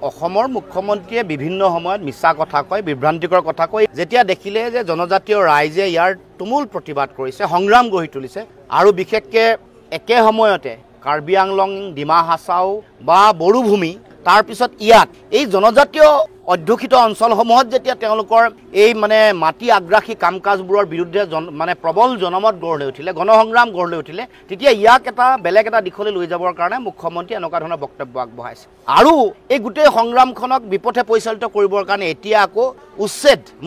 অসমৰ মুখ্যমন্ত্ৰীয়ে বিভিন্ন সময়ত মিছা কথা কয়, বিভ্ৰান্তিকৰ কথা কয়। যেতিয়া দেখিলে যে জনজাতীয় ৰাইজে ইয়াৰ তুমুল প্ৰতিবাদ কৰিছে, সংগ্ৰাম গঢ়ি তুলিছে আৰু বিশেষকৈ একে সময়তে কাৰ্বি আংলং, ডিমা হাছাও বা বড়োভূমি, তাৰপিছত ইয়াত এই জনজাতীয় অধ্যুষিত অঞ্চলসমূহত যেতিয়া তেওঁলোকৰ এই মাটি আগ্ৰাসী কাম কাজবোৰৰ বিৰুদ্ধে প্ৰবল জনমত গঢ় লৈ উঠিলে, গণসংগ্ৰাম গঢ় লৈ উঠিলে, তেতিয়া ইয়াক বেলেগ এটা দিশলৈ লৈ যাবৰ কাৰণে মুখ্যমন্ত্ৰী এনেকুৱা ধৰণৰ বক্তব্য আগবঢ়াইছে। আৰু এই গোটেই সংগ্ৰামখনক বিপথে পৰিচালিত কৰিবৰ কাৰণে এতিয়া আকৌ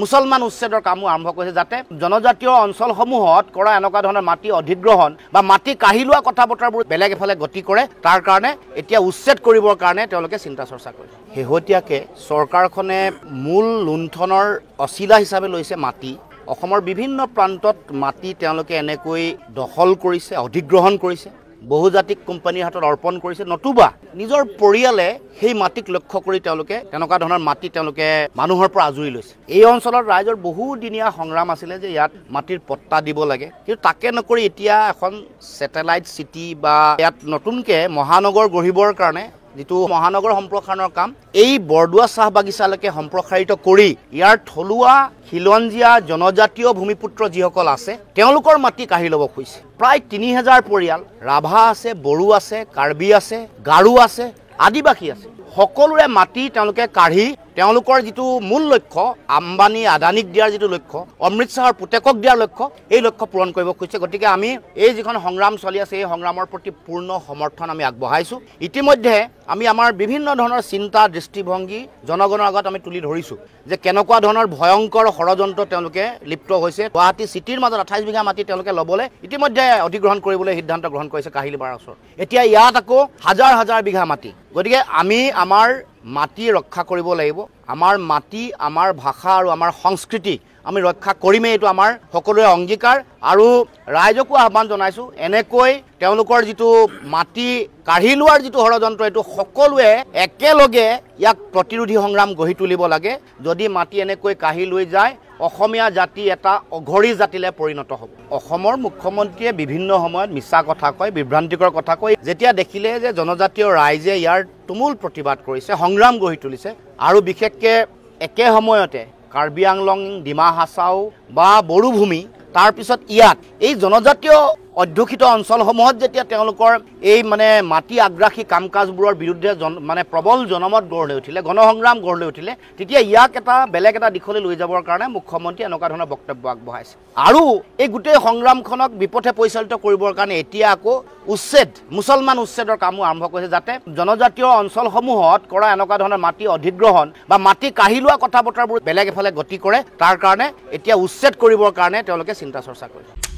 মুছলমান উচ্ছেদৰ কামো আৰম্ভ কৰিছে, যাতে জনজাতীয় অঞ্চলসমূহত কৰা এনেকুৱা ধৰণৰ মাটি অধিগ্ৰহণ বা মাটি কাঢ়ি লোৱা কথা বতৰাবোৰ বেলেগ এফালে গতি কৰে। তাৰ কাৰণে এতিয়া উচ্ছেদ কৰিবৰ কাৰণে তেওঁলোকে চিন্তা চৰ্চা কৰিছে। শেহতীয়াকৈ চৰকাৰখনে মূল লুণ্ঠনৰ অচিলা হিচাপে লৈছে মাটি। অসমৰ বিভিন্ন প্ৰান্তত মাটি তেওঁলোকে এনেকৈ দখল কৰিছে, অধিগ্ৰহণ কৰিছে, বহুজাতিক কোম্পানীৰ হাতত অৰ্পণ কৰিছে, নতুবা নিজৰ পৰিয়ালে সেই মাটিক লক্ষ্য কৰি তেওঁলোকে তেনেকুৱা ধৰণৰ মাটি তেওঁলোকে মানুহৰ পৰা আজৰি লৈছে। এই অঞ্চলত ৰাইজৰ বহুদিনীয়া সংগ্ৰাম আছিলে যে ইয়াত মাটিৰ পট্টা দিব লাগে, কিন্তু তাকে নকৰি এতিয়া এখন ছেটেলাইট চিটি বা ইয়াত নতুনকৈ মহানগৰ গঢ়িবৰ কাৰণে যিটো মহানগৰ সম্প্ৰসাৰণৰ কাম এই বৰদোৱা চাহ বাগিচালৈকে সম্প্ৰসাৰিত কৰি ইয়াৰ থলুৱা খিলঞ্জীয়া জনজাতীয় ভূমিপুত্ৰ যিসকল আছে তেওঁলোকৰ মাটি কাঢ়ি ল'ব খুজিছে। প্ৰায় ৩,০০০ পৰিয়াল, ৰাভা আছে, বড়ো আছে, কাৰ্বি আছে, গাৰো আছে, আদিবাসী আছে, সকলোৰে মাটি তেওঁলোকে কাঢ়ি তেওঁলোকৰ যিটো মূল লক্ষ্য, আম্বানী আদানীক দিয়াৰ যিটো লক্ষ্য, অমৃত শ্বাহৰ পুতেকক দিয়াৰ লক্ষ্য, এই লক্ষ্য পূৰণ কৰিব খুজিছে। গতিকে আমি এই যিখন সংগ্ৰাম চলি আছে এই সংগ্ৰামৰ প্ৰতি পূৰ্ণ সমৰ্থন আমি আগবঢ়াইছোঁ। ইতিমধ্যে আমি আমাৰ বিভিন্ন ধৰণৰ চিন্তা দৃষ্টিভংগী জনগণৰ আগত আমি তুলি ধৰিছোঁ যে কেনেকুৱা ধৰণৰ ভয়ংকৰ ষড়যন্ত্ৰ তেওঁলোকে লিপ্ত হৈছে। গুৱাহাটী চিটিৰ মাজত ২৮ বিঘা মাটি তেওঁলোকে ল'বলৈ ইতিমধ্যে অধিগ্ৰহণ কৰিবলৈ সিদ্ধান্ত গ্ৰহণ কৰিছে কাহিলীপাৰাৰ ওচৰত। এতিয়া ইয়াত আকৌ হাজাৰ হাজাৰ বিঘা মাটি। গতিকে আমি আমাৰ মাটি ৰক্ষা কৰিব লাগিব। আমাৰ মাটি, আমাৰ ভাষা আৰু আমাৰ সংস্কৃতি আমি ৰক্ষা কৰিমেই, এইটো আমাৰ সকলোৰে অংগীকাৰ। আৰু ৰাইজকো আহ্বান জনাইছোঁ, এনেকৈ তেওঁলোকৰ যিটো মাটি কাঢ়ি লোৱাৰ যিটো ষড়যন্ত্ৰ, এইটো সকলোৱে একেলগে ইয়াক প্ৰতিৰোধী সংগ্ৰাম গঢ়ি তুলিব লাগে। যদি মাটি এনেকৈ কাঢ়ি লৈ যায়, অসমীয়া জাতি এটা অঘৰী জাতিলৈ পৰিণত হ'ব। অসমৰ মুখ্যমন্ত্ৰীয়ে বিভিন্ন সময়ত মিছা কথা কয়, বিভ্ৰান্তিকৰ কথা কয়। যেতিয়া দেখিলে যে জনজাতীয় ৰাইজে ইয়াৰ তুমুল প্ৰতিবাদ কৰিছে, সংগ্ৰাম গঢ়ি তুলিছে আৰু বিশেষকৈ একে সময়তে কাৰ্বি আংলং, ডিমা হাছাও বা বড়োভূমি, তাৰপিছত ইয়াত এই জনজাতীয় অধ্যুষিত অঞ্চলসমূহত যেতিয়া তেওঁলোকৰ এই মাটি আগ্ৰাসী কাম কাজবোৰৰ বিৰুদ্ধে প্ৰবল জনমত গঢ় লৈ উঠিলে, গণসংগ্ৰাম গঢ় লৈ উঠিলে, তেতিয়া ইয়াক বেলেগ এটা দিশলৈ লৈ যাবৰ কাৰণে মুখ্যমন্ত্ৰী এনেকুৱা ধৰণৰ বক্তব্য আগবঢ়াইছে। আৰু এই গোটেই সংগ্ৰামখনক বিপথে পৰিচালিত কৰিবৰ কাৰণে এতিয়া আকৌ মুছলমান উচ্ছেদৰ কামো আৰম্ভ কৰিছে, যাতে জনজাতীয় অঞ্চলসমূহত কৰা এনেকুৱা ধৰণৰ মাটি অধিগ্ৰহণ বা মাটি কাঢ়ি লোৱা কথা বতৰাবোৰ বেলেগ এফালে গতি কৰে। তাৰ কাৰণে এতিয়া উচ্ছেদ কৰিবৰ কাৰণে তেওঁলোকে চিন্তা চৰ্চা কৰিছে।